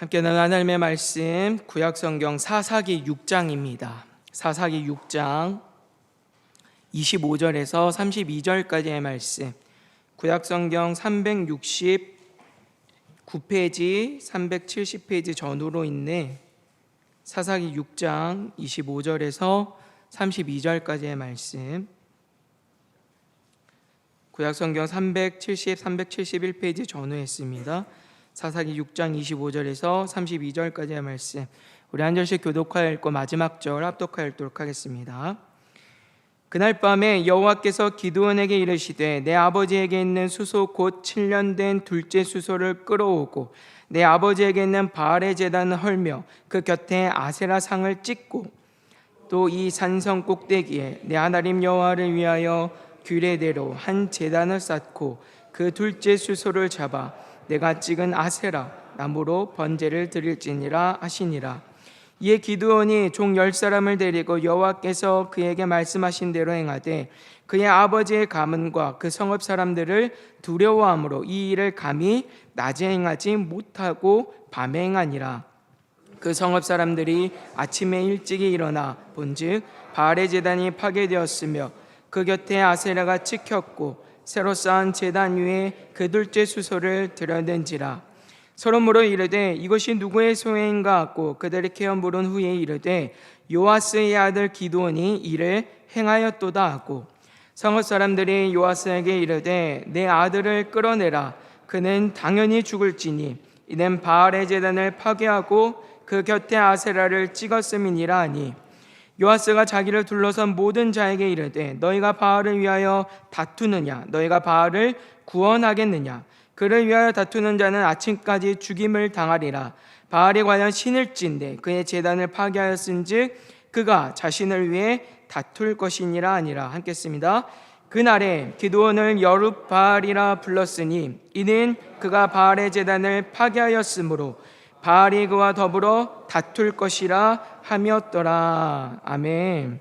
함께 나눈 하나님의 말씀 구약성경 사사기 6장입니다. 사사기 6장 25절에서 32절까지의 말씀, 구약성경 369페이지, 370페이지 전후로 있는 사사기 6장 25절에서 32절까지의 말씀, 구약성경 370, 371페이지 전후에 있습니다. 사사기 6장 25절에서 32절까지의 말씀, 우리 한 절씩 교독하여 읽고 마지막 절 합독하여 읽도록 하겠습니다. 그날 밤에 여호와께서 기드온에게 이르시되 내 아버지에게 있는 수소 곧 7년 된 둘째 수소를 끌어오고 내 아버지에게 있는 바알의 제단을 헐며 그 곁에 아세라 상을 찍고 또 이 산성 꼭대기에 내 하나님 여호와를 위하여 규례대로 한 제단을 쌓고 그 둘째 수소를 잡아 내가 찍은 아세라 나무로 번제를 드릴지니라 하시니라. 이에 기드온이 종 10사람을 데리고 여호와께서 그에게 말씀하신 대로 행하되 그의 아버지의 가문과 그 성읍 사람들을 두려워함으로 이 일을 감히 낮에 행하지 못하고 밤에 행하니라. 그 성읍 사람들이 아침에 일찍이 일어나 본즉 바알의 제단이 파괴되었으며 그 곁에 아세라가 찍혔고 새로 쌓은 제단 위에 그 둘째 수소를 드려댄지라. 서로 물어 이르되 이것이 누구의 소행인가 하고 그들이 캐어 물은 후에 이르되 요아스의 아들 기드온이 이를 행하였도다 하고 성읍 사람들이 요아스에게 이르되 내 아들을 끌어내라. 그는 당연히 죽을지니 이는 바알의 제단을 파괴하고 그 곁에 아세라를 찍었음이니라 하니 요아스가 자기를 둘러선 모든 자에게 이르되 너희가 바알을 위하여 다투느냐? 너희가 바알을 구원하겠느냐? 그를 위하여 다투는 자는 아침까지 죽임을 당하리라. 바알이 과연 신을진데 그의 제단을 파괴하였은즉 그가 자신을 위해 다툴 것이니라 아니라. 함께 했습니다. 그날에 기드온을 여룹바알이라 불렀으니 이는 그가 바알의 제단을 파괴하였으므로 바알이 그와 더불어 다툴 것이라 함이었더라. 아멘.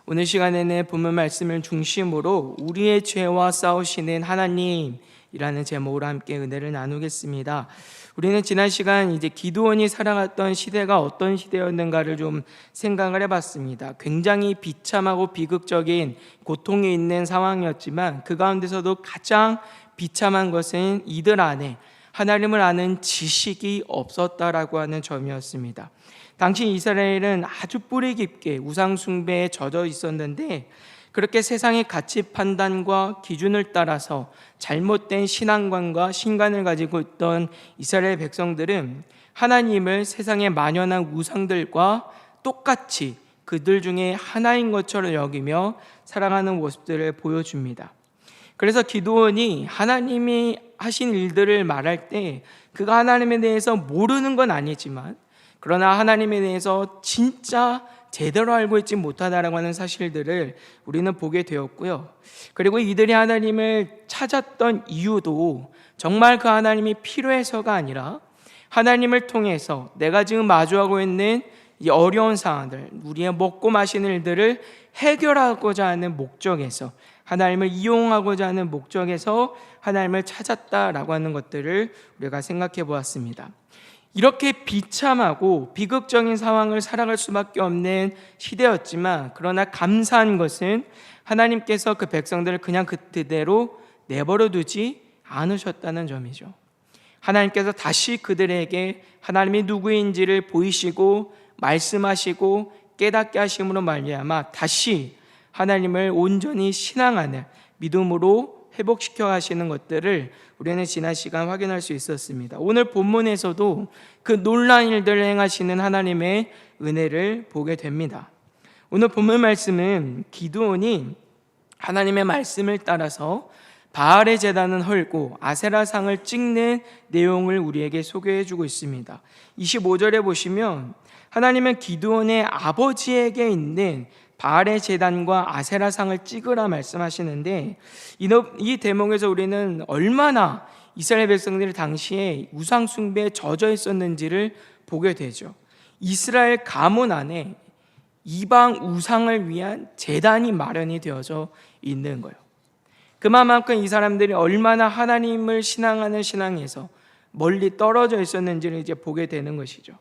오늘 시간에는 본문 말씀을 중심으로 우리의 죄와 싸우시는 하나님이라는 제목으로 함께 은혜를 나누겠습니다. 우리는 지난 시간 이제 기드온이 살아갔던 시대가 어떤 시대였는가를 좀 생각을 해봤습니다. 굉장히 비참하고 비극적인 고통이 있는 상황이었지만 그 가운데서도 가장 비참한 것은 이들 안에 하나님을 아는 지식이 없었다라고 하는 점이었습니다. 당시 이스라엘은 아주 뿌리 깊게 우상 숭배에 젖어 있었는데 그렇게 세상의 가치 판단과 기준을 따라서 잘못된 신앙관과 신관을 가지고 있던 이스라엘 백성들은 하나님을 세상의 만연한 우상들과 똑같이 그들 중에 하나인 것처럼 여기며 살아가는 모습들을 보여줍니다. 그래서 기드온이 하나님이 하신 일들을 말할 때 그가 하나님에 대해서 모르는 건 아니지만 그러나 하나님에 대해서 진짜 제대로 알고 있지 못하다라고 하는 사실들을 우리는 보게 되었고요. 그리고 이들이 하나님을 찾았던 이유도 정말 그 하나님이 필요해서가 아니라 하나님을 통해서 내가 지금 마주하고 있는 이 어려운 상황들, 우리의 먹고 마시는 일들을 해결하고자 하는 목적에서, 하나님을 이용하고자 하는 목적에서 하나님을 찾았다라고 하는 것들을 우리가 생각해 보았습니다. 이렇게 비참하고 비극적인 상황을 살아갈 수밖에 없는 시대였지만 그러나 감사한 것은 하나님께서 그 백성들을 그냥 그대로 내버려 두지 않으셨다는 점이죠. 하나님께서 다시 그들에게 하나님이 누구인지를 보이시고 말씀하시고 깨닫게 하심으로 말미암아 다시 하나님을 온전히 신앙하는 믿음으로 회복시켜 가시는 것들을 우리는 지난 시간 확인할 수 있었습니다. 오늘 본문에서도 그 놀라운 일들을 행하시는 하나님의 은혜를 보게 됩니다. 오늘 본문 말씀은 기드온이 하나님의 말씀을 따라서 바알의 제단은 헐고 아세라상을 찍는 내용을 우리에게 소개해 주고 있습니다. 25절에 보시면 하나님은 기드온의 아버지에게 있는 바알의 제단과 아세라상을 찍으라 말씀하시는데 이 대목에서 우리는 얼마나 이스라엘 백성들이 당시에 우상 숭배에 젖어 있었는지를 보게 되죠. 이스라엘 가문 안에 이방 우상을 위한 제단이 마련이 되어져 있는 거예요. 그만큼 이 사람들이 얼마나 하나님을 신앙하는 신앙에서 멀리 떨어져 있었는지를 이제 보게 되는 것이죠.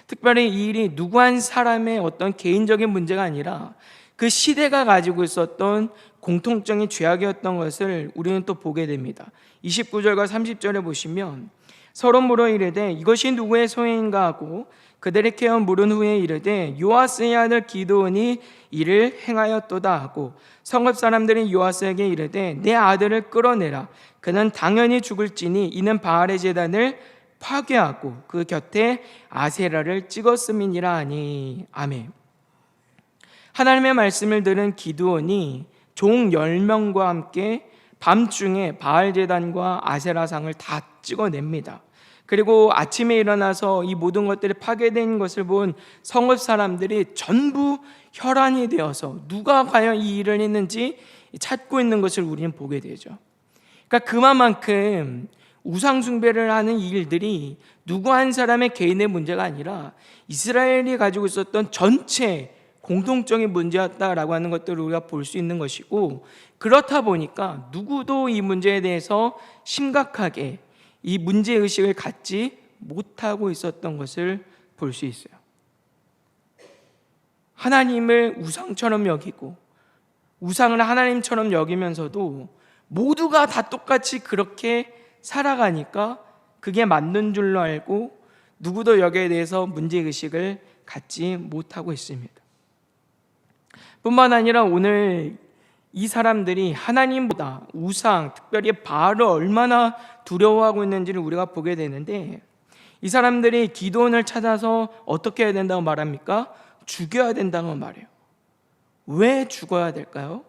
특별히 이 일이 누구 한 사람의 어떤 개인적인 문제가 아니라 그 시대가 가지고 있었던 공통적인 죄악이었던 것을 우리는 또 보게 됩니다. 29절과 30절에 보시면 서로 물어 이르되 이것이 누구의 소행인가 하고 그들이 캐어 물은 후에 이르되 요아스의 아들 기드온이 이를 행하였도다 하고 성읍 사람들이 요아스에게 이르되 내 아들을 끌어내라. 그는 당연히 죽을지니 이는 바알의 제단을 파괴하고 그 곁에 아세라를 찍었음이니라 하니. 아멘. 하나님의 말씀을 들은 기드온이 종 10명과 함께 밤중에 바알 제단과 아세라상을 다 찍어냅니다. 그리고 아침에 일어나서 이 모든 것들이 파괴된 것을 본 성읍 사람들이 전부 혈안이 되어서 누가 과연 이 일을 했는지 찾고 있는 것을 우리는 보게 되죠. 그러니까 그만큼 우상 숭배를 하는 이 일들이 누구 한 사람의 개인의 문제가 아니라 이스라엘이 가지고 있었던 전체 공통적인 문제였다라고 하는 것들을 우리가 볼 수 있는 것이고, 그렇다 보니까 누구도 이 문제에 대해서 심각하게 이 문제의식을 갖지 못하고 있었던 것을 볼 수 있어요. 하나님을 우상처럼 여기고 우상을 하나님처럼 여기면서도 모두가 다 똑같이 그렇게 살아가니까 그게 맞는 줄로 알고 누구도 여기에 대해서 문제의식을 갖지 못하고 있습니다. 뿐만 아니라 오늘 이 사람들이 하나님보다 우상, 특별히 바알을 얼마나 두려워하고 있는지를 우리가 보게 되는데, 이 사람들이 기드온을 찾아서 어떻게 해야 된다고 말합니까? 죽여야 된다고 말해요. 왜 죽어야 될까요?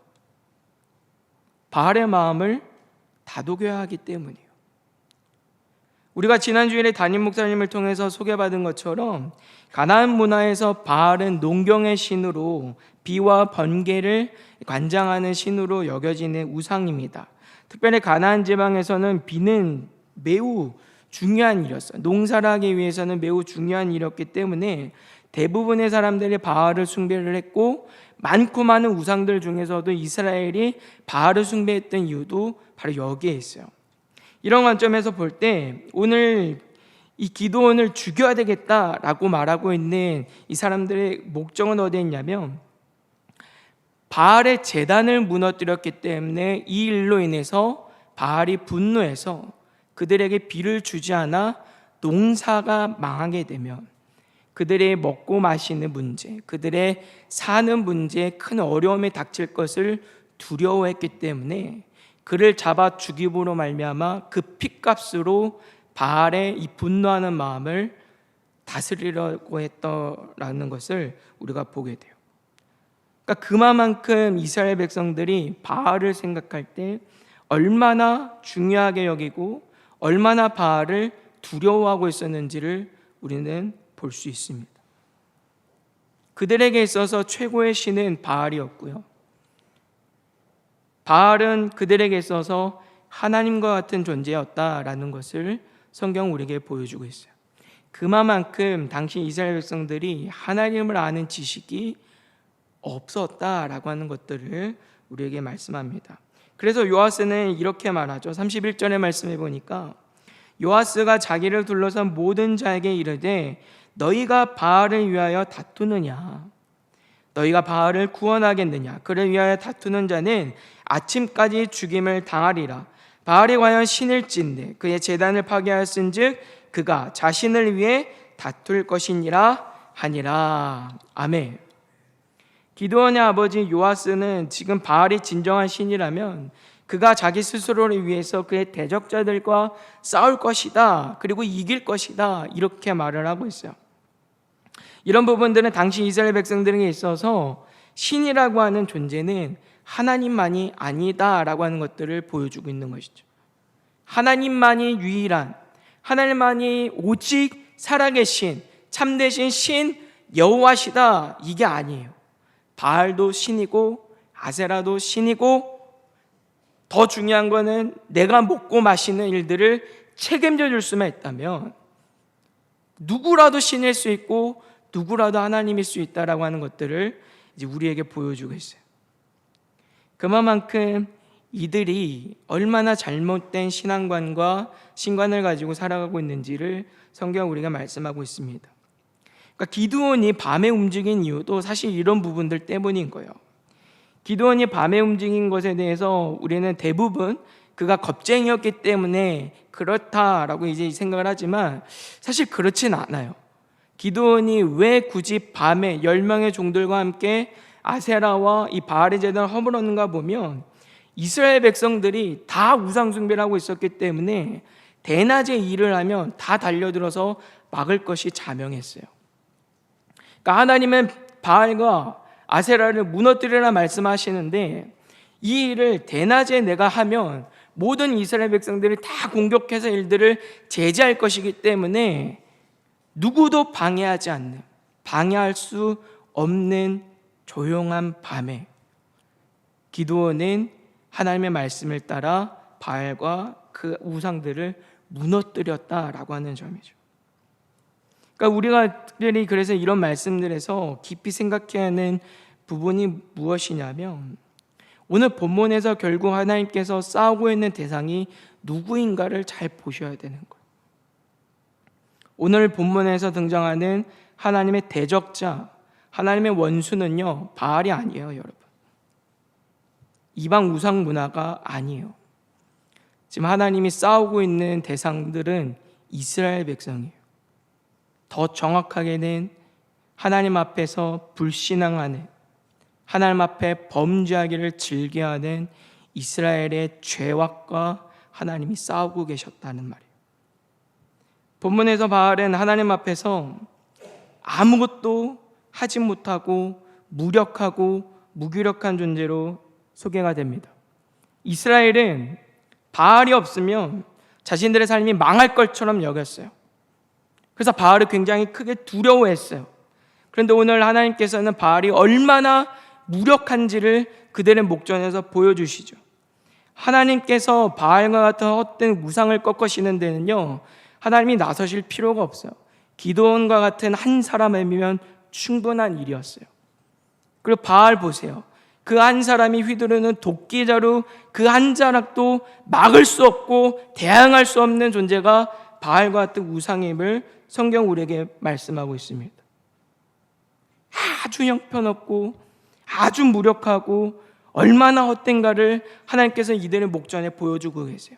바알의 마음을 다독여야 하기 때문이에요. 우리가 지난주일에 담임 목사님을 통해서 소개받은 것처럼 가나안 문화에서 바알은 농경의 신으로 비와 번개를 관장하는 신으로 여겨지는 우상입니다. 특별히 가나안 지방에서는 비는 매우 중요한 일이었어요. 농사를 하기 위해서는 매우 중요한 일이었기 때문에 대부분의 사람들이 바알을 숭배를 했고, 많고 많은 우상들 중에서도 이스라엘이 바알을 숭배했던 이유도 바로 여기에 있어요. 이런 관점에서 볼 때 오늘 이 기드온을 죽여야 되겠다라고 말하고 있는 이 사람들의 목적은 어디에 있냐면, 바알의 제단을 무너뜨렸기 때문에 이 일로 인해서 바알이 분노해서 그들에게 비를 주지 않아 농사가 망하게 되면 그들의 먹고 마시는 문제, 그들의 사는 문제에 큰 어려움이 닥칠 것을 두려워했기 때문에 그를 잡아 죽임으로 말미암아 그 핏값으로 바알의 이 분노하는 마음을 다스리려고 했다라는 것을 우리가 보게 돼요. 그러니까 그만큼 이스라엘 백성들이 바알을 생각할 때 얼마나 중요하게 여기고 얼마나 바알을 두려워하고 있었는지를 우리는 볼 수 있습니다. 그들에게 있어서 최고의 신은 바알이었고요, 바알은 그들에게 있어서 하나님과 같은 존재였다라는 것을 성경 우리에게 보여주고 있어요. 그만큼 당시 이스라엘 백성들이 하나님을 아는 지식이 없었다라고 하는 것들을 우리에게 말씀합니다. 그래서 요아스는 이렇게 말하죠. 31절의 말씀해 보니까 요아스가 자기를 둘러싼 모든 자에게 이르되 너희가 바알을 위하여 다투느냐? 너희가 바알을 구원하겠느냐? 그를 위하여 다투는 자는 아침까지 죽임을 당하리라. 바알이 과연 신일진데 그의 제단을 파괴하였은즉 그가 자신을 위해 다툴 것이니라 하니라. 아멘. 기드온의 아버지 요아스는 지금 바알이 진정한 신이라면 그가 자기 스스로를 위해서 그의 대적자들과 싸울 것이다, 그리고 이길 것이다, 이렇게 말을 하고 있어요. 이런 부분들은 당시 이스라엘 백성들에게 있어서 신이라고 하는 존재는 하나님만이 아니다라고 하는 것들을 보여주고 있는 것이죠. 하나님만이 유일한, 하나님만이 오직 살아계신 참되신 신 여호와시다, 이게 아니에요. 바알도 신이고 아세라도 신이고, 더 중요한 거는 내가 먹고 마시는 일들을 책임져 줄 수만 있다면 누구라도 신일 수 있고 누구라도 하나님일 수 있다라고 하는 것들을 이제 우리에게 보여주고 있어요. 그만큼 이들이 얼마나 잘못된 신앙관과 신관을 가지고 살아가고 있는지를 성경 우리가 말씀하고 있습니다. 그러니까 기드온이 밤에 움직인 이유도 사실 이런 부분들 때문인 거예요. 기드온이 밤에 움직인 것에 대해서 우리는 대부분 그가 겁쟁이였기 때문에 그렇다라고 이제 생각을 하지만 사실 그렇진 않아요. 기드온이 왜 굳이 밤에 10명의 종들과 함께 아세라와 이 바알의 제단을 허물었는가 보면 이스라엘 백성들이 다 우상 숭배를 하고 있었기 때문에 대낮에 일을 하면 다 달려들어서 막을 것이 자명했어요. 그러니까 하나님은 바알과 아세라를 무너뜨리라 말씀하시는데 이 일을 대낮에 내가 하면 모든 이스라엘 백성들이 다 공격해서 일들을 제지할 것이기 때문에 누구도 방해하지 않는, 방해할 수 없는 조용한 밤에 기드온은 하나님의 말씀을 따라 바알과 그 우상들을 무너뜨렸다라고 하는 점이죠. 그러니까 우리가 그래서 이런 말씀들에서 깊이 생각해야 하는 부분이 무엇이냐면 오늘 본문에서 결국 하나님께서 싸우고 있는 대상이 누구인가를 잘 보셔야 되는 거예요. 오늘 본문에서 등장하는 하나님의 대적자, 하나님의 원수는요, 바알이 아니에요, 여러분. 이방 우상 문화가 아니에요. 지금 하나님이 싸우고 있는 대상들은 이스라엘 백성이에요. 더 정확하게는 하나님 앞에서 불신앙하는, 하나님 앞에 범죄하기를 즐겨하는 이스라엘의 죄악과 하나님이 싸우고 계셨다는 말이에요. 본문에서 바알은 하나님 앞에서 아무것도 하지 못하고 무력하고 무기력한 존재로 소개가 됩니다. 이스라엘은 바알이 없으면 자신들의 삶이 망할 것처럼 여겼어요. 그래서 바알을 굉장히 크게 두려워했어요. 그런데 오늘 하나님께서는 바알이 얼마나 무력한지를 그들의 목전에서 보여주시죠. 하나님께서 바알과 같은 헛된 우상을 꺾으시는 데는요, 하나님이 나서실 필요가 없어요. 기드온과 같은 한 사람이면 충분한 일이었어요. 그리고 바알 보세요. 그 한 사람이 휘두르는 도끼자루 그 한 자락도 막을 수 없고 대항할 수 없는 존재가 바알과 같은 우상임을 성경 우리에게 말씀하고 있습니다. 아주 형편없고 아주 무력하고 얼마나 헛된가를 하나님께서 이들의 목전에 보여주고 계세요.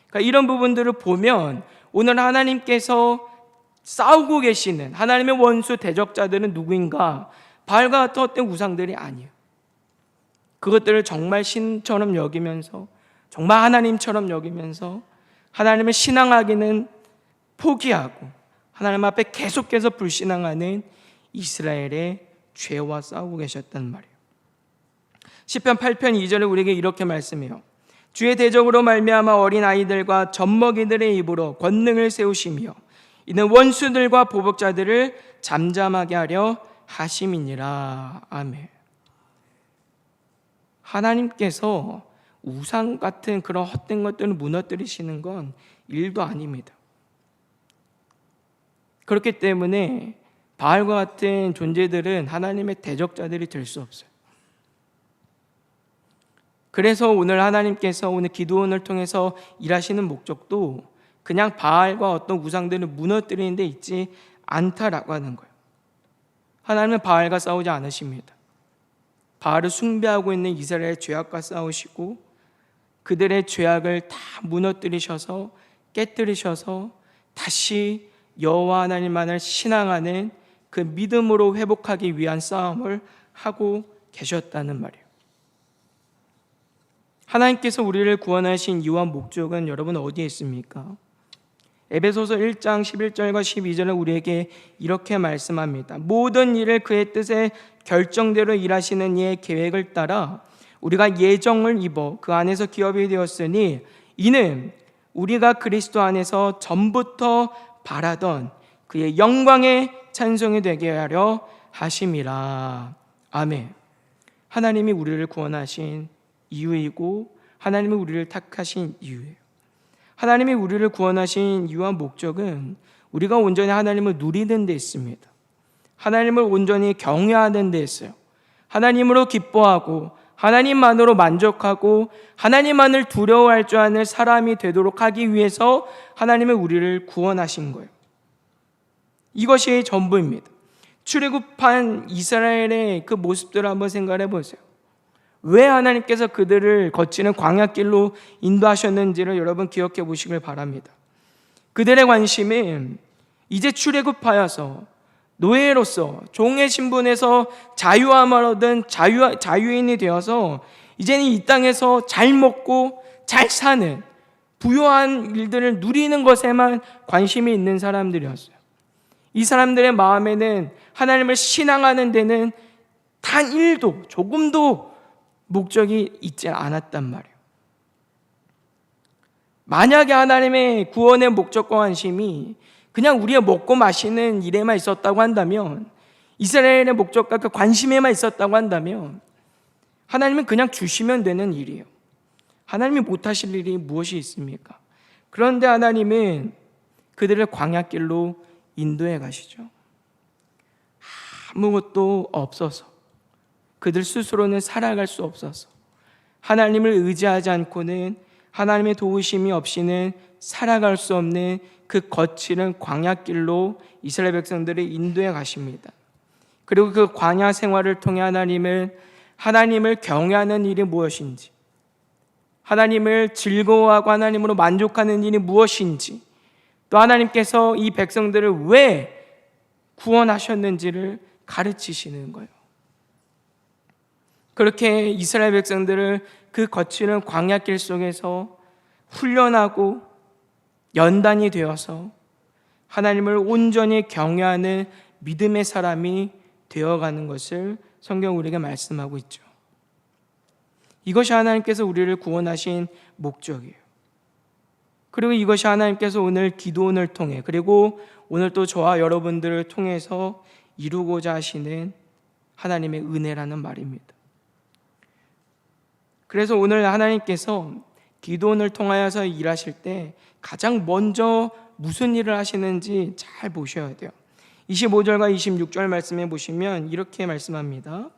그러니까 이런 부분들을 보면 오늘 하나님께서 싸우고 계시는 하나님의 원수 대적자들은 누구인가? 바알과 같은 헛된 우상들이 아니에요. 그것들을 정말 신처럼 여기면서, 정말 하나님처럼 여기면서 하나님을 신앙하기는 포기하고 하나님 앞에 계속해서 불신앙하는 이스라엘의 죄와 싸우고 계셨단 말이에요. 시편 8편 2절에 우리에게 이렇게 말씀해요. 주의 대적으로 말미암아 어린 아이들과 젖먹이들의 입으로 권능을 세우시며 이는 원수들과 보복자들을 잠잠하게 하려 하심이니라. 아멘. 하나님께서 우상 같은 그런 헛된 것들을 무너뜨리시는 건 일도 아닙니다. 그렇기 때문에 바알과 같은 존재들은 하나님의 대적자들이 될 수 없어요. 그래서 오늘 하나님께서 오늘 기드온을 통해서 일하시는 목적도 그냥 바알과 어떤 우상들을 무너뜨리는 데 있지 않다라고 하는 거예요. 하나님은 바알과 싸우지 않으십니다. 바알을 숭배하고 있는 이스라엘의 죄악과 싸우시고 그들의 죄악을 다 무너뜨리셔서 깨뜨리셔서 다시 여호와 하나님만을 신앙하는 그 믿음으로 회복하기 위한 싸움을 하고 계셨다는 말이에요. 하나님께서 우리를 구원하신 이유와 목적은 여러분 어디에 있습니까? 에베소서 1장 11절과 12절은 우리에게 이렇게 말씀합니다. 모든 일을 그의 뜻에 결정대로 일하시는 이의 계획을 따라 우리가 예정을 입어 그 안에서 기업이 되었으니 이는 우리가 그리스도 안에서 전부터 바라던 그의 영광의 찬송이 되게 하려 하심이라. 아멘. 하나님이 우리를 구원하신 이유이고 하나님이 우리를 택하신 이유예요. 하나님이 우리를 구원하신 이유와 목적은 우리가 온전히 하나님을 누리는 데 있습니다. 하나님을 온전히 경외하는 데 있어요. 하나님으로 기뻐하고 하나님만으로 만족하고 하나님만을 두려워할 줄 아는 사람이 되도록 하기 위해서 하나님은 우리를 구원하신 거예요. 이것이 전부입니다. 출애굽한 이스라엘의 그 모습들을 한번 생각해 보세요. 왜 하나님께서 그들을 거치는 광야길로 인도하셨는지를 여러분 기억해 보시길 바랍니다. 그들의 관심은 이제 출애굽하여서 노예로서 종의 신분에서 자유함을 얻은 자유인이 되어서 이제는 이 땅에서 잘 먹고 잘 사는 부유한 일들을 누리는 것에만 관심이 있는 사람들이었어요. 이 사람들의 마음에는 하나님을 신앙하는 데는 단 1도 조금도 목적이 있지 않았단 말이에요. 만약에 하나님의 구원의 목적과 관심이 그냥 우리가 먹고 마시는 일에만 있었다고 한다면, 이스라엘의 목적과 그 관심에만 있었다고 한다면 하나님은 그냥 주시면 되는 일이에요. 하나님이 못하실 일이 무엇이 있습니까? 그런데 하나님은 그들을 광야길로 인도해 가시죠. 아무것도 없어서, 그들 스스로는 살아갈 수 없어서, 하나님을 의지하지 않고는, 하나님의 도우심이 없이는 살아갈 수 없는 그 거칠은 광야길로 이스라엘 백성들을 인도해 가십니다. 그리고 그 광야 생활을 통해 하나님을 경외하는 일이 무엇인지, 하나님을 즐거워하고 하나님으로 만족하는 일이 무엇인지, 또 하나님께서 이 백성들을 왜 구원하셨는지를 가르치시는 거예요. 그렇게 이스라엘 백성들을 그 거치는 광야길 속에서 훈련하고 연단이 되어서 하나님을 온전히 경외하는 믿음의 사람이 되어가는 것을 성경 우리에게 말씀하고 있죠. 이것이 하나님께서 우리를 구원하신 목적이에요. 그리고 이것이 하나님께서 오늘 기도원을 통해, 그리고 오늘 또 저와 여러분들을 통해서 이루고자 하시는 하나님의 은혜라는 말입니다. 그래서 오늘 하나님께서 기도원을 통하여서 일하실 때 가장 먼저 무슨 일을 하시는지 잘 보셔야 돼요. 25절과 26절 말씀해 보시면 이렇게 말씀합니다.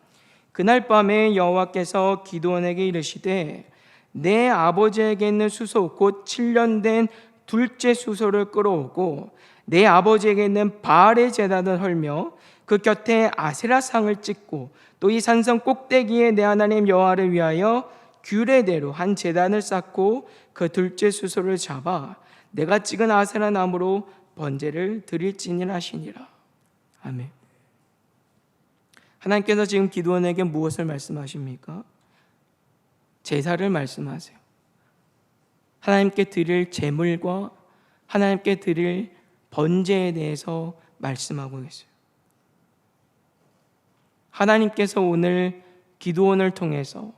그날 밤에 여호와께서 기드온에게 이르시되 내 아버지에게 있는 수소 곧 7년 된 둘째 수소를 끌어오고 내 아버지에게 있는 바알의 제단을 헐며 그 곁에 아세라 상을 찍고 또 이 산성 꼭대기에 내 하나님 여호와를 위하여 규례대로 한 제단을 쌓고 그 둘째 수소를 잡아 내가 찍은 아세라 나무로 번제를 드릴지니라 하시니라. 아멘. 하나님께서 지금 기드온에게 무엇을 말씀하십니까? 제사를 말씀하세요. 하나님께 드릴 제물과 하나님께 드릴 번제에 대해서 말씀하고 계세요. 하나님께서 오늘 기드온을 통해서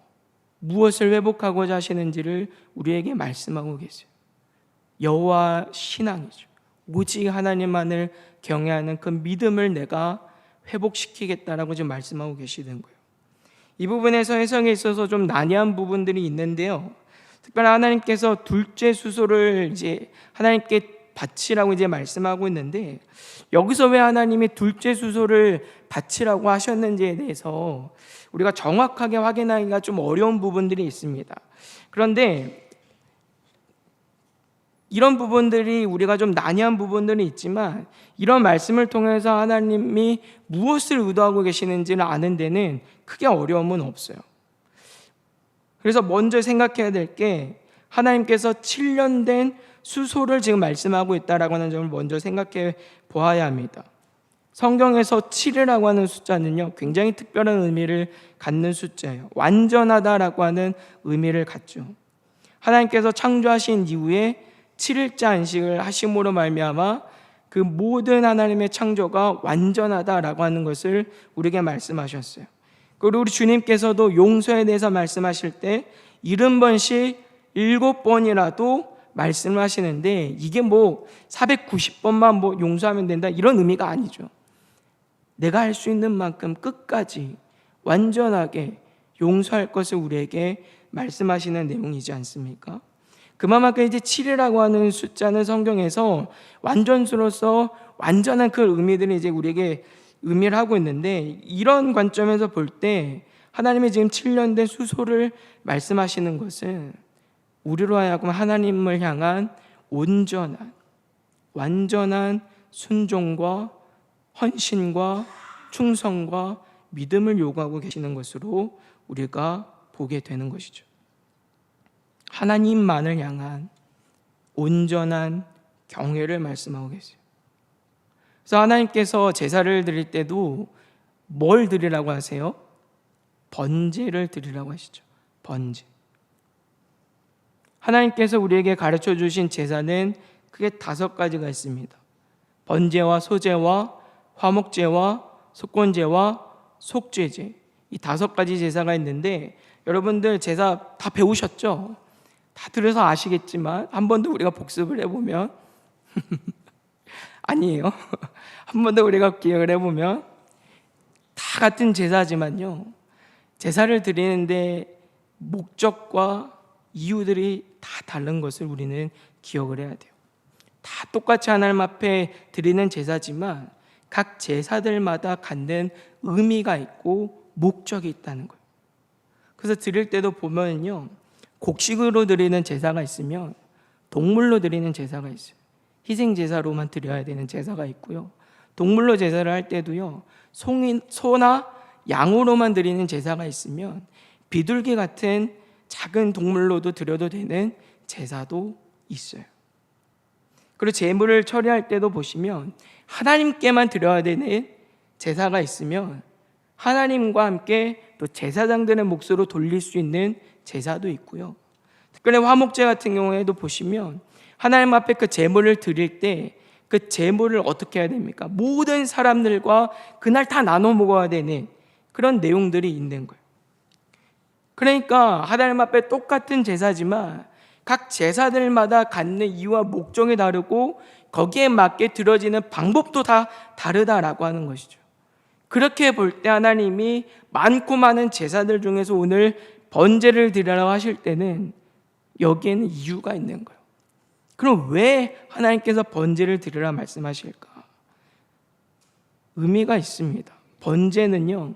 무엇을 회복하고자 하시는지를 우리에게 말씀하고 계세요. 여호와 신앙이죠. 오직 하나님만을 경외하는 그 믿음을 내가 회복시키겠다라고 지금 말씀하고 계시는 거예요. 이 부분에서 해석에 있어서 좀 난해한 부분들이 있는데요. 특별히 하나님께서 둘째 수소를 이제 하나님께 바치라고 이제 말씀하고 있는데, 여기서 왜 하나님이 둘째 수소를 바치라고 하셨는지에 대해서 우리가 정확하게 확인하기가 좀 어려운 부분들이 있습니다. 그런데 이런 부분들이 우리가 좀 난해한 부분들이 있지만 이런 말씀을 통해서 하나님이 무엇을 의도하고 계시는지를 아는 데는 크게 어려움은 없어요. 그래서 먼저 생각해야 될 게 하나님께서 7년 된 수소를 지금 말씀하고 있다라고 하는 점을 먼저 생각해 보아야 합니다. 성경에서 7이라고 하는 숫자는요, 굉장히 특별한 의미를 갖는 숫자예요. 완전하다라고 하는 의미를 갖죠. 하나님께서 창조하신 이후에 7일째 안식을 하심으로 말미암아 그 모든 하나님의 창조가 완전하다라고 하는 것을 우리에게 말씀하셨어요. 그리고 우리 주님께서도 용서에 대해서 말씀하실 때 70번씩 7번이라도 말씀을 하시는데, 이게 뭐 490번만 뭐 용서하면 된다 이런 의미가 아니죠. 내가 할 수 있는 만큼 끝까지 완전하게 용서할 것을 우리에게 말씀하시는 내용이지 않습니까? 그만큼 이제 7이라고 하는 숫자는 성경에서 완전수로서 완전한 그 의미들이 이제 우리에게 의미를 하고 있는데, 이런 관점에서 볼 때 하나님의 지금 7년 된 수소를 말씀하시는 것은 우리로 하여금 하나님을 향한 온전한 완전한 순종과 헌신과 충성과 믿음을 요구하고 계시는 것으로 우리가 보게 되는 것이죠. 하나님만을 향한 온전한 경외를 말씀하고 계세요. 그래서 하나님께서 제사를 드릴 때도 뭘 드리라고 하세요? 번제를 드리라고 하시죠. 번제. 하나님께서 우리에게 가르쳐 주신 제사는 크게 5가지가 있습니다. 번제와 소제와 화목제와 속건제와 속죄제, 이 5가지 제사가 있는데 여러분들 제사 다 배우셨죠? 다 들어서 아시겠지만 한 번 더 우리가 복습을 해보면 아니에요. 한 번 더 우리가 기억을 해보면 다 같은 제사지만요, 제사를 드리는데 목적과 이유들이 다 다른 것을 우리는 기억을 해야 돼요. 다 똑같이 하나님 앞에 드리는 제사지만 각 제사들마다 갖는 의미가 있고 목적이 있다는 거예요. 그래서 드릴 때도 보면요, 곡식으로 드리는 제사가 있으면 동물로 드리는 제사가 있어요. 희생 제사로만 드려야 되는 제사가 있고요, 동물로 제사를 할 때도요, 소나 양으로만 드리는 제사가 있으면 비둘기 같은 작은 동물로도 드려도 되는 제사도 있어요. 그리고 제물을 처리할 때도 보시면 하나님께만 드려야 되는 제사가 있으면 하나님과 함께 또 제사장들의 몫으로 돌릴 수 있는 제사도 있고요, 특별히 화목제 같은 경우에도 보시면 하나님 앞에 그 제물을 드릴 때 그 제물을 어떻게 해야 됩니까? 모든 사람들과 그날 다 나눠 먹어야 되는 그런 내용들이 있는 거예요. 그러니까 하나님 앞에 똑같은 제사지만 각 제사들마다 갖는 이유와 목적이 다르고 거기에 맞게 드려지는 방법도 다 다르다라고 하는 것이죠. 그렇게 볼 때 하나님이 많고 많은 제사들 중에서 오늘 번제를 드리라고 하실 때는 여기에는 이유가 있는 거예요. 그럼 왜 하나님께서 번제를 드리라 말씀하실까? 의미가 있습니다. 번제는요,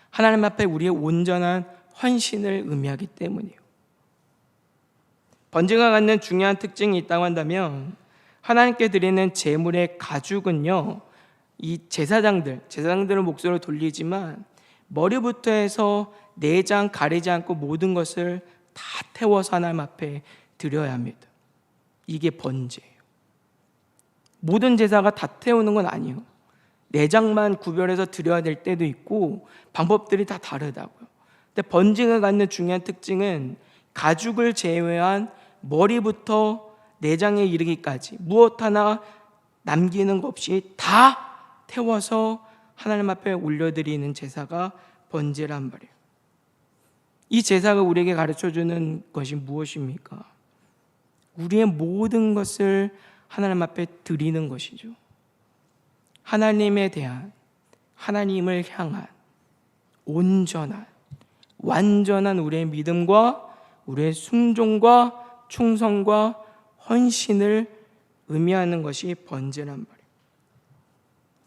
하나님 앞에 우리의 온전한 헌신을 의미하기 때문이에요. 번제가 갖는 중요한 특징이 있다고 한다면 하나님께 드리는 제물의 가죽은요, 이 제사장들을 몫으로 돌리지만 머리부터 해서 내장 가리지 않고 모든 것을 다 태워서 하나님 앞에 드려야 합니다. 이게 번제예요. 모든 제사가 다 태우는 건 아니에요. 내장만 구별해서 드려야 될 때도 있고 방법들이 다 다르다고요. 근데 번제가 갖는 중요한 특징은 가죽을 제외한 머리부터 내장에 이르기까지 무엇 하나 남기는 것 없이 다 태워서 하나님 앞에 올려드리는 제사가 번제란 말이에요. 이 제사가 우리에게 가르쳐주는 것이 무엇입니까? 우리의 모든 것을 하나님 앞에 드리는 것이죠. 하나님에 대한, 하나님을 향한 온전한, 완전한 우리의 믿음과 우리의 순종과 충성과 헌신을 의미하는 것이 번제란 말이에요.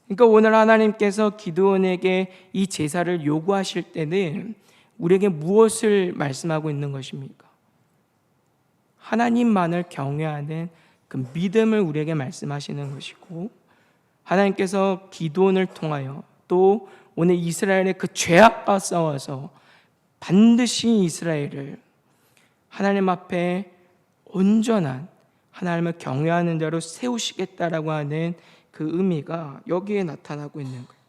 그러니까 오늘 하나님께서 기드온에게 이 제사를 요구하실 때는 우리에게 무엇을 말씀하고 있는 것입니까? 하나님만을 경외하는 그 믿음을 우리에게 말씀하시는 것이고, 하나님께서 기드온을 통하여 또 오늘 이스라엘의 그 죄악과 싸워서 반드시 이스라엘을 하나님 앞에 온전한 하나님을 경외하는 자로 세우시겠다라고 하는 그 의미가 여기에 나타나고 있는 거예요.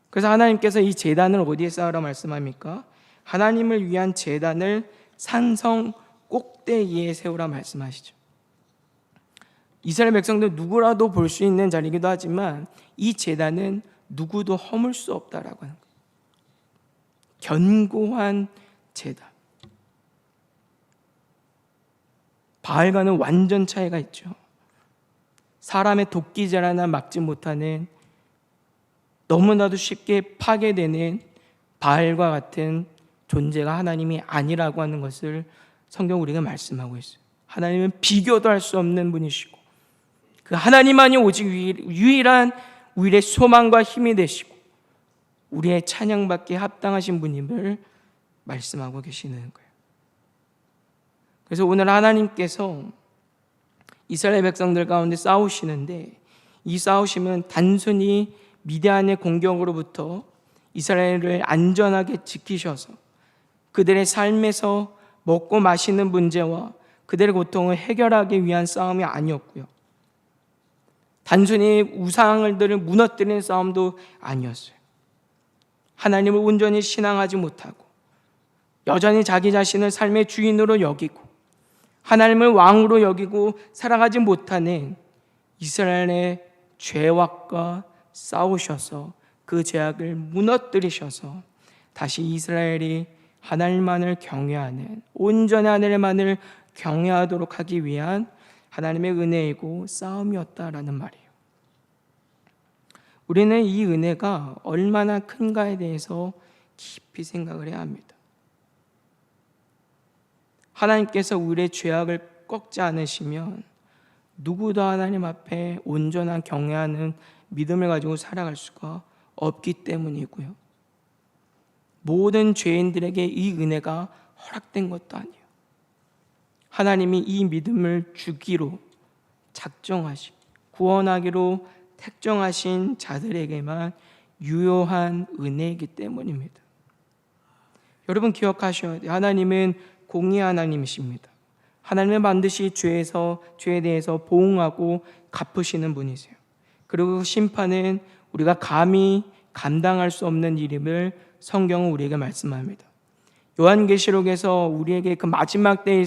그래서 하나님께서 이 제단을 어디에 쌓으라 말씀합니까? 하나님을 위한 제단을 산성 꼭대기에 세우라 말씀하시죠. 이스라엘 백성들 누구라도 볼 수 있는 자리이기도 하지만 이 제단은 누구도 허물 수 없다라고 하는 거예요. 견고한 제단. 바알과는 완전 차이가 있죠. 사람의 도끼질 하나 막지 못하는, 너무나도 쉽게 파괴되는 바알과 같은 존재가 하나님이 아니라고 하는 것을 성경 우리가 말씀하고 있어요. 하나님은 비교도 할 수 없는 분이시고 그 하나님만이 오직 유일한 우리의 소망과 힘이 되시고 우리의 찬양받기에 합당하신 분임을 말씀하고 계시는 거예요. 그래서 오늘 하나님께서 이스라엘 백성들 가운데 싸우시는데, 이 싸우심은 단순히 미디안의 공격으로부터 이스라엘을 안전하게 지키셔서 그들의 삶에서 먹고 마시는 문제와 그들의 고통을 해결하기 위한 싸움이 아니었고요, 단순히 우상들을 무너뜨리는 싸움도 아니었어요. 하나님을 온전히 신앙하지 못하고 여전히 자기 자신을 삶의 주인으로 여기고 하나님을 왕으로 여기고 살아가지 못하는 이스라엘의 죄악과 싸우셔서 그 죄악을 무너뜨리셔서 다시 이스라엘이 하나님만을 경외하는, 온전히 하나님만을 경외하도록 하기 위한 하나님의 은혜이고 싸움이었다라는 말이에요. 우리는 이 은혜가 얼마나 큰가에 대해서 깊이 생각을 해야 합니다. 하나님께서 우리의 죄악을 꺾지 않으시면 누구도 하나님 앞에 온전한 경외하는 믿음을 가지고 살아갈 수가 없기 때문이고요, 모든 죄인들에게 이 은혜가 허락된 것도 아니에요. 하나님이 이 믿음을 주기로 작정하신, 구원하기로 택정하신 자들에게만 유효한 은혜이기 때문입니다. 여러분 기억하셔야 돼요. 하나님은 공의 하나님이십니다. 하나님은 반드시 죄에 대해서 보응하고 갚으시는 분이세요. 그리고 심판은 우리가 감히 감당할 수 없는 일임을 성경은 우리에게 말씀합니다. 요한계시록에서 우리에게 그 마지막 때에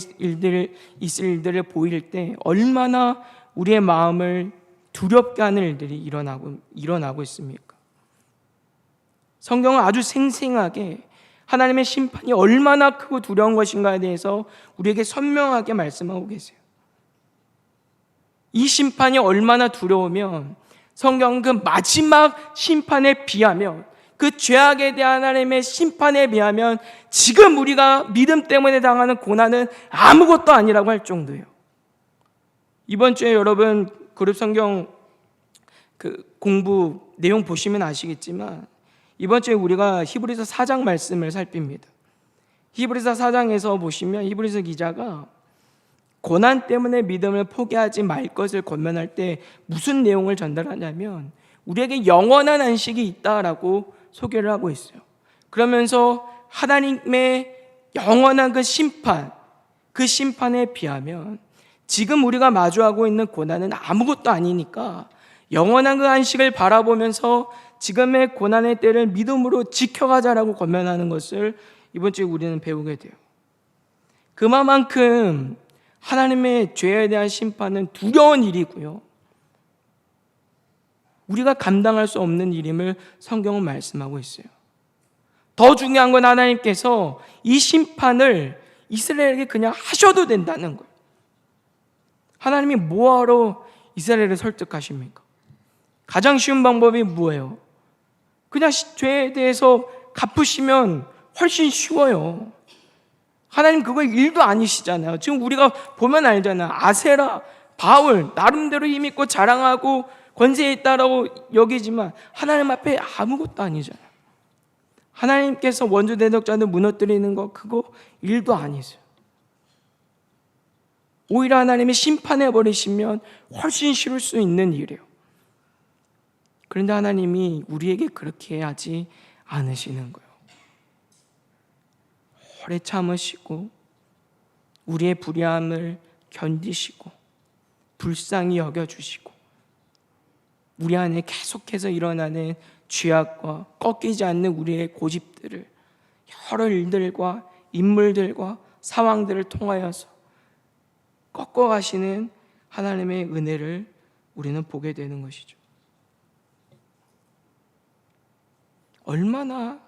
있을 일들을 보일 때 얼마나 우리의 마음을 두렵게 하는 일들이 일어나고 있습니까? 성경은 아주 생생하게 하나님의 심판이 얼마나 크고 두려운 것인가에 대해서 우리에게 선명하게 말씀하고 계세요. 이 심판이 얼마나 두려우면 성경은 그 마지막 심판에 비하면, 그 죄악에 대한 하나님의 심판에 비하면 지금 우리가 믿음 때문에 당하는 고난은 아무것도 아니라고 할 정도예요. 이번 주에 여러분 그룹 성경 공부 내용 보시면 아시겠지만, 이번 주에 우리가 히브리서 4장 말씀을 살핍니다. 히브리서 4장에서 보시면 히브리서 기자가 고난 때문에 믿음을 포기하지 말 것을 권면할 때 무슨 내용을 전달하냐면, 우리에게 영원한 안식이 있다라고 소개를 하고 있어요. 그러면서 하나님의 영원한 그 심판에 비하면 지금 우리가 마주하고 있는 고난은 아무것도 아니니까 영원한 그 안식을 바라보면서 지금의 고난의 때를 믿음으로 지켜가자라고 권면하는 것을 이번 주에 우리는 배우게 돼요. 그만큼 하나님의 죄에 대한 심판은 두려운 일이고요, 우리가 감당할 수 없는 일임을 성경은 말씀하고 있어요. 더 중요한 건 하나님께서 이 심판을 이스라엘에게 그냥 하셔도 된다는 거예요. 하나님이 뭐하러 이스라엘을 설득하십니까? 가장 쉬운 방법이 뭐예요? 그냥 죄에 대해서 갚으시면 훨씬 쉬워요. 하나님 그거 일도 아니시잖아요. 지금 우리가 보면 알잖아요. 아세라, 바울 나름대로 힘있고 자랑하고 권세 있다라고 여기지만 하나님 앞에 아무것도 아니잖아요. 하나님께서 원수 대적자들 무너뜨리는 거 그거 일도 아니세요. 오히려 하나님이 심판해 버리시면 훨씬 쉬울 수 있는 일이에요. 그런데 하나님이 우리에게 그렇게 하지 않으시는 거예요. 오래 참으시고 우리의 불의함을 견디시고 불쌍히 여겨주시고 우리 안에 계속해서 일어나는 죄악과 꺾이지 않는 우리의 고집들을 여러 일들과 인물들과 상황들을 통하여서 꺾어가시는 하나님의 은혜를 우리는 보게 되는 것이죠. 얼마나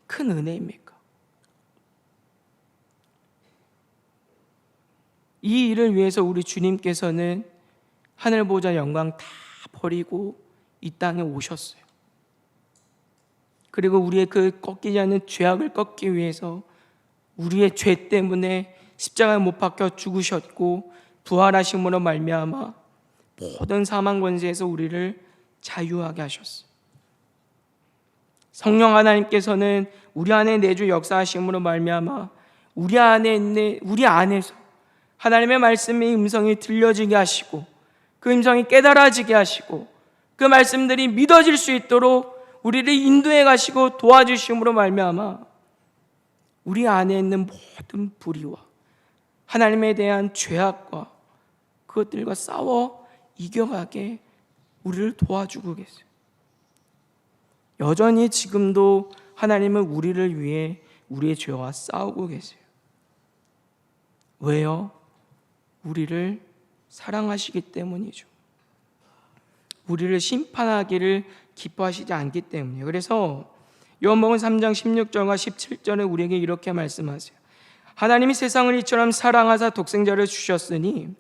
큰 은혜입니까? 이 일을 위해서 우리 주님께서는 하늘 보좌 영광 다 버리고 이 땅에 오셨어요. 그리고 우리의 그 꺾이지 않는 죄악을 꺾기 위해서 우리의 죄 때문에 십자가에 못 박혀 죽으셨고 부활하심으로 말미암아 모든 사망 권세에서 우리를 자유하게 하셨어요. 성령 하나님께서는 우리 안에 내주 역사하심으로 말미암아 우리 안에서 하나님의 말씀의 음성이 들려지게 하시고 그 음성이 깨달아지게 하시고 그 말씀들이 믿어질 수 있도록 우리를 인도해 가시고 도와주심으로 말미암아 우리 안에 있는 모든 불의와 하나님에 대한 죄악과 그것들과 싸워 이겨가게 우리를 도와주고 계세요. 여전히 지금도 하나님은 우리를 위해 우리의 죄와 싸우고 계세요. 왜요? 우리를 사랑하시기 때문이죠. 우리를 심판하기를 기뻐하시지 않기 때문이에요. 그래서 요한복음 3장 16절과 17절에 우리에게 이렇게 말씀하세요. 하나님이 세상을 이처럼 사랑하사 독생자를 주셨으니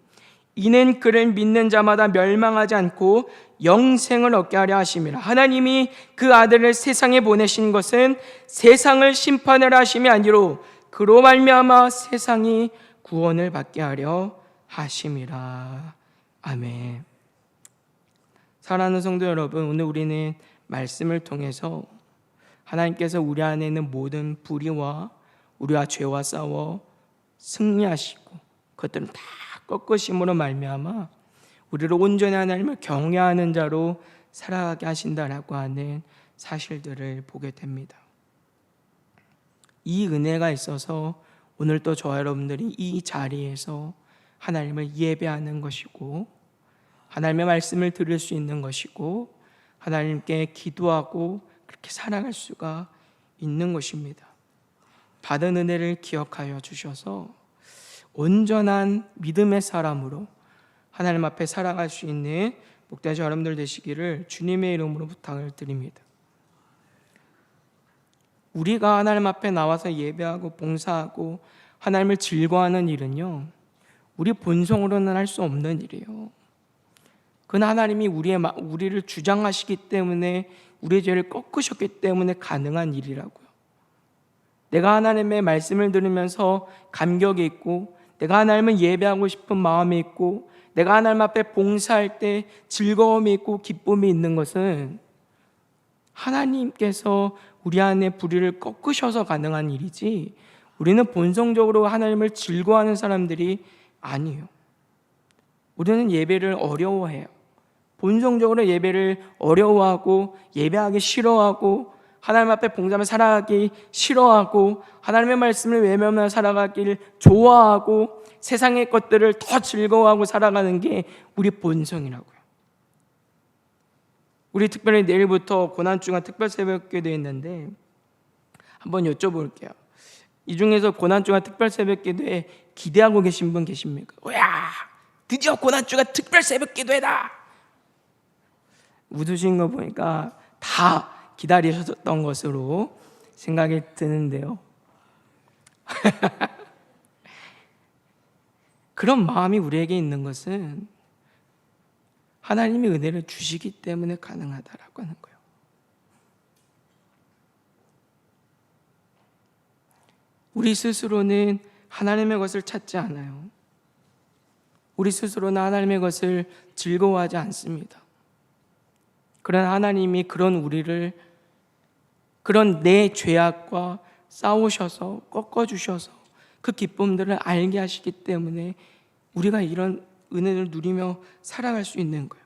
이는 그를 믿는 자마다 멸망하지 않고 영생을 얻게 하려 하심이라. 하나님이 그 아들을 세상에 보내신 것은 세상을 심판하려 하심이 아니로 그로 말미암아 세상이 구원을 받게 하려 하심이라. 아멘. 사랑하는 성도 여러분, 오늘 우리는 말씀을 통해서 하나님께서 우리 안에 있는 모든 불의와 우리와 죄와 싸워 승리하시고 그것들은 다 꺾으심으로 말미암아 우리를 온전히 하나님을 경외하는 자로 살아가게 하신다라고 하는 사실들을 보게 됩니다. 이 은혜가 있어서 오늘 또 저와 여러분들이 이 자리에서 하나님을 예배하는 것이고 하나님의 말씀을 들을 수 있는 것이고 하나님께 기도하고 그렇게 살아갈 수가 있는 것입니다. 받은 은혜를 기억하여 주셔서 온전한 믿음의 사람으로 하나님 앞에 살아갈 수 있는 목자지 여러분들 되시기를 주님의 이름으로 부탁을 드립니다. 우리가 하나님 앞에 나와서 예배하고 봉사하고 하나님을 즐거워하는 일은요, 우리 본성으로는 할 수 없는 일이에요. 그건 하나님이 우리를 주장하시기 때문에 우리의 죄를 꺾으셨기 때문에 가능한 일이라고요. 내가 하나님의 말씀을 들으면서 감격이 있고 내가 하나님을 예배하고 싶은 마음이 있고 내가 하나님 앞에 봉사할 때 즐거움이 있고 기쁨이 있는 것은 하나님께서 우리 안에 불의를 꺾으셔서 가능한 일이지 우리는 본성적으로 하나님을 즐거워하는 사람들이 아니에요. 우리는 예배를 어려워해요. 본성적으로 예배를 어려워하고 예배하기 싫어하고 하나님 앞에 봉사하며 살아가기 싫어하고 하나님의 말씀을 외면하며 살아가기를 좋아하고 세상의 것들을 더 즐거워하고 살아가는 게 우리 본성이라고요. 우리 특별히 내일부터 고난주간 특별 새벽기도 있는데 한번 여쭤볼게요. 이 중에서 고난주간 특별 새벽기도에 기대하고 계신 분 계십니까? 야, 드디어 고난주간 특별 새벽기도회다. 웃으신 거 보니까 다 기다리셨던 것으로 생각이 드는데요. 그런 마음이 우리에게 있는 것은 하나님이 은혜를 주시기 때문에 가능하다라고 하는 거예요. 우리 스스로는 하나님의 것을 찾지 않아요. 우리 스스로는 하나님의 것을 즐거워하지 않습니다. 그러나 하나님이 그런 우리를 그런 내 죄악과 싸우셔서 꺾어주셔서 그 기쁨들을 알게 하시기 때문에 우리가 이런 은혜를 누리며 살아갈 수 있는 거예요.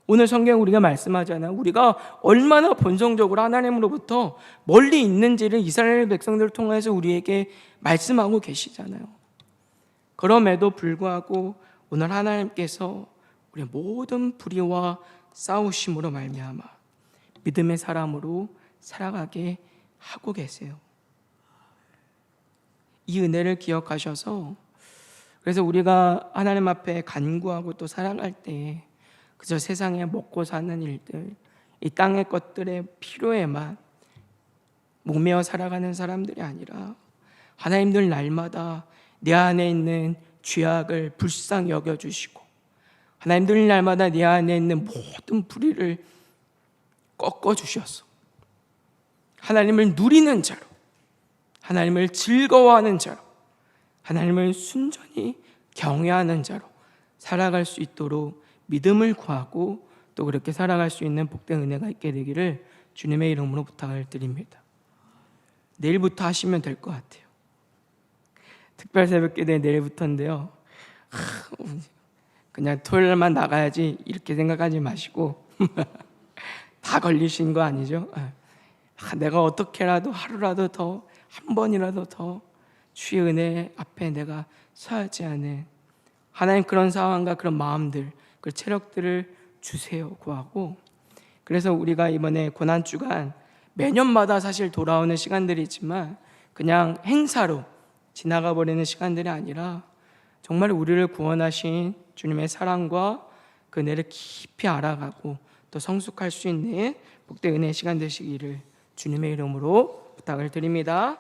오늘 성경 우리가 말씀하잖아요. 우리가 얼마나 본성적으로 하나님으로부터 멀리 있는지를 이스라엘 백성들을 통해서 우리에게 말씀하고 계시잖아요. 그럼에도 불구하고 오늘 하나님께서 우리의 모든 불의와 싸우심으로 말미암아 믿음의 사람으로 살아가게 하고 계세요. 이 은혜를 기억하셔서 그래서 우리가 하나님 앞에 간구하고 또 살아갈 때 그저 세상에 먹고 사는 일들, 이 땅의 것들의 필요에만 목매어 살아가는 사람들이 아니라 하나님들 날마다 내 안에 있는 죄악을 불쌍히 여겨주시고 하나님들 날마다 내 안에 있는 모든 불의를 꺾어주셔서 하나님을 누리는 자로, 하나님을 즐거워하는 자로, 하나님을 순전히 경외하는 자로 살아갈 수 있도록 믿음을 구하고 또 그렇게 살아갈 수 있는 복된 은혜가 있게 되기를 주님의 이름으로 부탁을 드립니다. 내일부터 하시면 될 것 같아요. 특별 새벽기도회 내일부터인데요. 그냥 토요일만 나가야지 이렇게 생각하지 마시고 다 걸리신 거 아니죠? 내가 어떻게라도 하루라도 더, 한 번이라도 더 주의 은혜 앞에 내가 서야지 하는 하나님 그런 상황과 그런 마음들, 그 체력들을 주세요 구하고, 그래서 우리가 이번에 고난주간 매년마다 사실 돌아오는 시간들이지만 그냥 행사로 지나가 버리는 시간들이 아니라 정말 우리를 구원하신 주님의 사랑과 그 은혜를 깊이 알아가고 또 성숙할 수 있는 복된 은혜의 시간 되시기를 주님의 이름으로 부탁을 드립니다.